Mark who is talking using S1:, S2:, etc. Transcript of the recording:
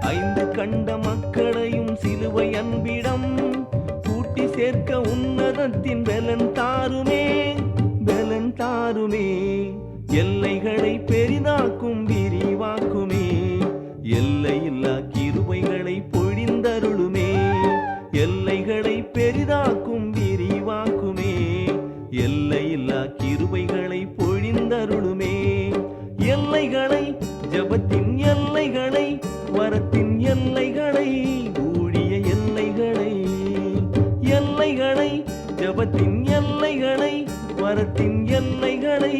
S1: ஐந்து கண்ட மக்களையும் சிலுவை அன்பிடம் கூட்டி சேர்க்க உன்னதத்தின் பலன் தாருமே, பலன் தாருமே. எல்லைகளை பெரிதாக்கும் விரிவாக்குமே, எல்லையில்லா கிருபைகளை பொழிந்தருளுமே. எல்லைகளை பெரிதாக்கும் விரிவாக்குமே, எல்லையில்லா கிருபைகளை பொழிந்தருளுமே. எல்லைகளை, ஜபத்தின் எல்லைகளை, வரத்தின் எல்லைகளை, ஊழிய எல்லைகளை. எல்லைகளை, ஜபத்தின் எல்லைகளை, வரத்தின் எல்லைகளை,